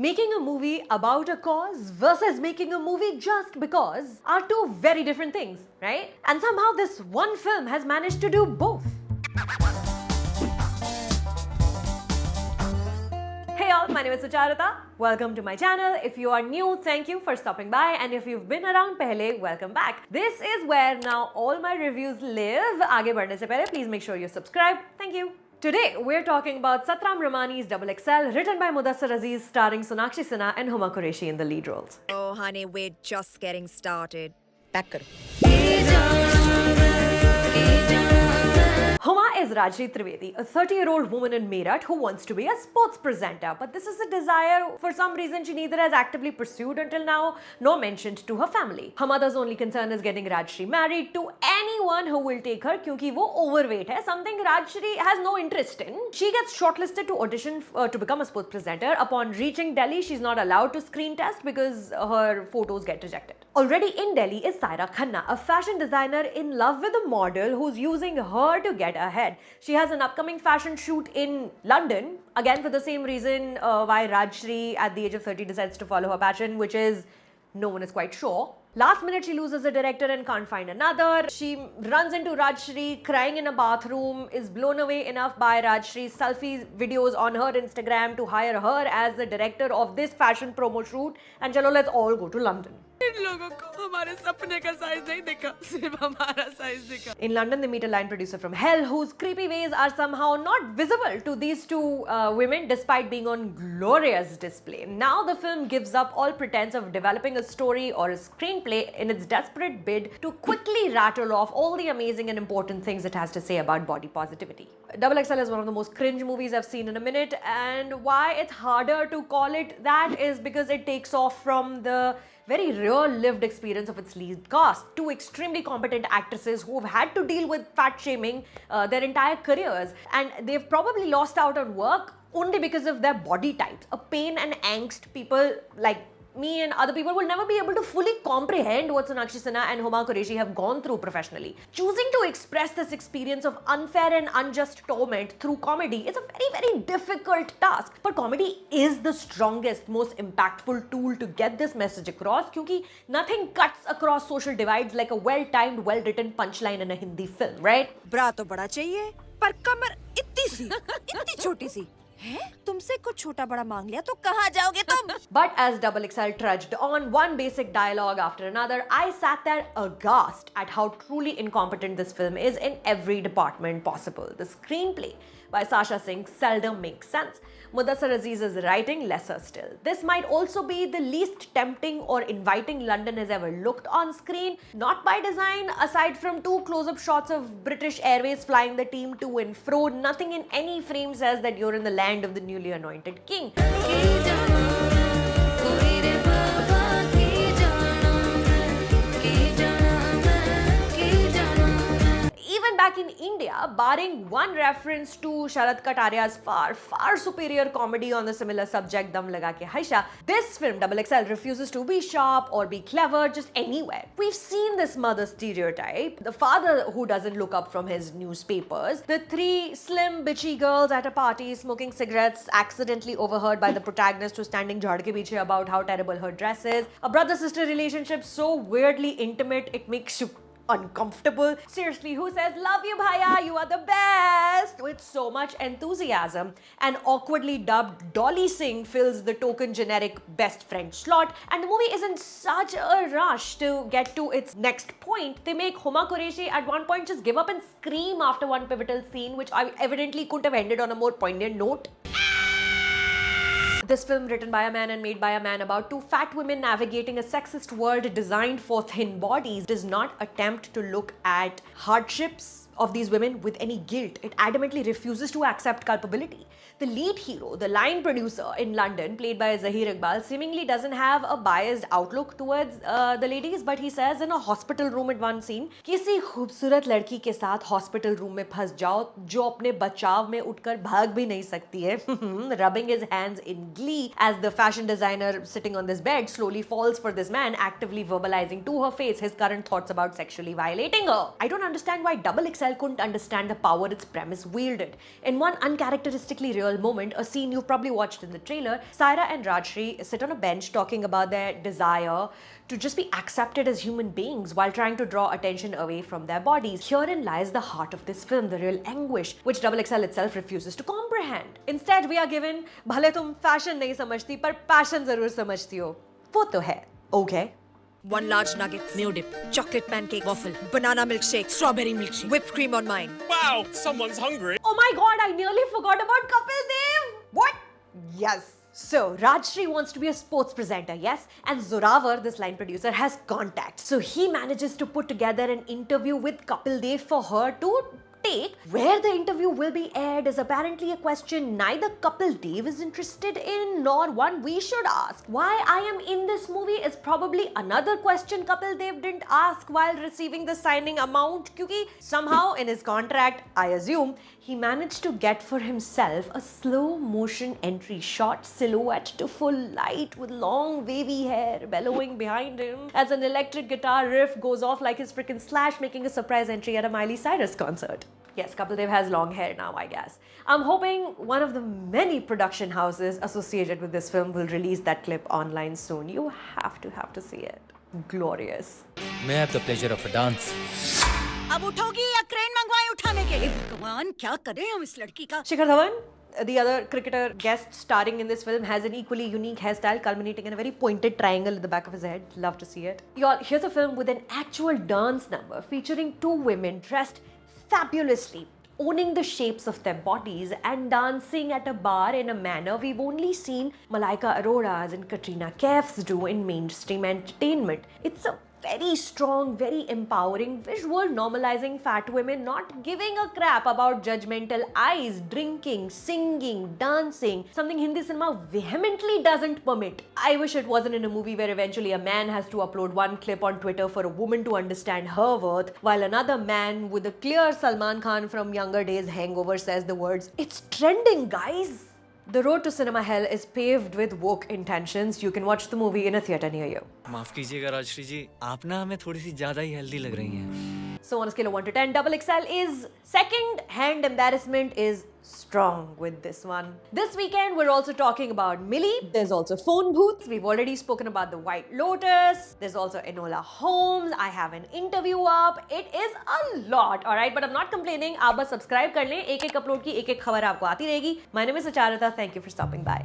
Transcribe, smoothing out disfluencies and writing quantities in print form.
Making a movie about a cause versus making a movie just because are two very different things, right? And somehow this one film has managed to do both. Hey all, my name is Sucharita. Welcome to my channel. If you are new, thank you for stopping by, and if you've been around pehle, welcome back. This is where now all my reviews live. Aage badhne se pehle, please make sure you subscribe. Thank you. Today, we're talking about Satram Ramani's Double XL, written by Mudassar Aziz, starring Sonakshi Sinha and Huma Qureshi in the lead roles. Oh honey, we're just getting started. Pack karo. Huma is Rajshri Trivedi, a 30-year-old woman in Meerut who wants to be a sports presenter. But this is a desire for some reason she neither has actively pursued until now, nor mentioned to her family. Her mother's only concern is getting Rajshri married to anyone who will take her क्योंकि वो overweight है, something Rajshri has no interest in. She gets shortlisted to audition to become a sports presenter. Upon reaching Delhi, she's not allowed to screen test because her photos get rejected. Already in Delhi is Saira Khanna, a fashion designer in love with a model who's using her to get ahead. She has an upcoming fashion shoot in London, again for the same reason why Rajshri at the age of 30 decides to follow her passion, which is no one is quite sure. Last minute, she loses a director and can't find another. She runs into Rajshri crying in a bathroom, is blown away enough by Rajshri's selfie videos on her Instagram to hire her as the director of this fashion promo shoot. And chalo, let's all go to London. इन लोगों को हमारे सपने का size नहीं दिखा, सिर्फ हमारा size दिखा. In London, they meet a line producer from hell whose creepy ways are somehow not visible to these two women despite being on glorious display. Now the film gives up all pretense of developing a story or a screenplay in its desperate bid to quickly rattle off all the amazing and important things it has to say about body positivity. Double XL is one of the most cringe movies I've seen in a minute, and why it's harder to call it that is because it takes off from the very real lived experience of its lead cast. Two extremely competent actresses who have had to deal with fat shaming their entire careers, and they've probably lost out on work only because of their body types. A pain and angst people like me and other people will never be able to fully comprehend what Sonakshi Sinha and Huma Qureshi have gone through professionally. Choosing to express this experience of unfair and unjust torment through comedy is a very, very difficult task. But comedy is the strongest, most impactful tool to get this message across because nothing cuts across social divides like a well-timed, well-written punchline in a Hindi film, right? ब्रा तो बड़ा चाहिए, पर कमर इतनी छोटी सी. है? तुमसे कुछ छोटा बड़ा मांग लिया तो कहाँ जाओगे तुम? But as Double XL trudged on, one basic dialogue after another, I sat there aghast at how truly incompetent this film is in every department possible. The screenplay by Sasha Singh seldom makes sense. Mudassar Aziz's writing lesser still. This might also be the least tempting or inviting London has ever looked on screen. Not by design, aside from two close-up shots of British Airways flying the team to and fro, nothing in any frame says that you're in the land of the newly anointed king. Even back in India, barring one reference to Sharad Kataria's far superior comedy on the similar subject, Dum Laga Ke Haisha, this film, Double XL, refuses to be sharp or be clever just anywhere. We've seen this mother stereotype, the father who doesn't look up from his newspapers, the three slim, bitchy girls at a party smoking cigarettes accidentally overheard by the protagonist who's standing jhad ke piche about how terrible her dress is, a brother-sister relationship so weirdly intimate it makes you uncomfortable. Seriously, who says love you bhaiya, you are the best with so much enthusiasm? An awkwardly dubbed Dolly Singh fills the token generic best friend slot, and the movie is in such a rush to get to its next point. They make Huma Qureshi at one point just give up and scream after one pivotal scene, which I evidently couldn't have ended on a more poignant note. This film, written by a man and made by a man about two fat women navigating a sexist world designed for thin bodies, does not attempt to look at hardships of these women with any guilt. It adamantly refuses to accept culpability. The lead hero, the line producer in London, played by Zahir Iqbal, seemingly doesn't have a biased outlook towards the ladies, but he says in a hospital room at one scene, किसी खूबसूरत लड़की के साथ hospital room में फंस जाओ जो अपने बचाव में उठकर भाग भी नहीं सकती है. Rubbing his hands in glee as the fashion designer sitting on this bed slowly falls for this man, actively verbalizing to her face his current thoughts about sexually violating her. I don't understand why Double XL XL couldn't understand the power its premise wielded. In one uncharacteristically real moment, a scene you've probably watched in the trailer, Saira and Rajshri sit on a bench talking about their desire to just be accepted as human beings while trying to draw attention away from their bodies. Herein lies the heart of this film, the real anguish, which XXL itself refuses to comprehend. Instead, we are given, भले तुम fashion नहीं समझती, पर passion जरूर समझती हो. वो तो है, okay? 1 large nuggets. New dip. Chocolate pancakes. Waffle. Banana milkshake. Strawberry milkshake. Whipped cream on mine. Wow, someone's hungry. Oh my god, I nearly forgot about Kapil Dev! What? Yes. So, Rajshri wants to be a sports presenter, yes? And Zorawar, this line producer, has contacts. So, he manages to put together an interview with Kapil Dev for her to take. Where the interview will be aired is apparently a question neither Kapil Dev is interested in nor one we should ask. Why I am in this movie is probably another question Kapil Dev didn't ask while receiving the signing amount, because somehow in his contract, I assume, he managed to get for himself a slow motion entry shot silhouette to full light with long wavy hair bellowing behind him as an electric guitar riff goes off like his freaking Slash making a surprise entry at a Miley Cyrus concert. Yes, Kapil Dev has long hair now, I guess. I'm hoping one of the many production houses associated with this film will release that clip online soon. You have to see it. Glorious. May I have the pleasure of a dance? अब उठोगी या crane मंगवाएं उठाने के लिए? भगवान क्या करें हम इस लड़की का? Shikhar Dhawan, the other cricketer guest starring in this film, has an equally unique hairstyle culminating in a very pointed triangle at the back of his head. Love to see it. Y'all, here's a film with an actual dance number featuring 2 women dressed fabulously, owning the shapes of their bodies and dancing at a bar in a manner we've only seen Malaika Arora's and Katrina Kaif's do in mainstream entertainment. It's a very strong, very empowering visual normalizing fat women not giving a crap about judgmental eyes, drinking, singing, dancing, something Hindi cinema vehemently doesn't permit. I wish it wasn't in a movie where eventually a man has to upload one clip on Twitter for a woman to understand her worth, while another man with a clear Salman Khan from younger days hangover says the words, "It's trending, guys." The road to cinema hell is paved with woke intentions. You can watch the movie in a theater near you. माफ कीजिएगा राजश्री जी, आप ना हमें थोड़ी सी ज्यादा ही healthy लग रही हैं। So on a scale of 1 to 10, XXL is second hand embarrassment is strong with this one. This weekend, we're also talking about Millie. There's also Phone Booth. We've already spoken about The White Lotus. There's also Enola Holmes. I have an interview up. It is a lot, alright? But I'm not complaining. आप बस subscribe कर लें. एक-एक upload की एक-एक खबर आपको आती रहेगी. My name is Acharita. Thank you for stopping by.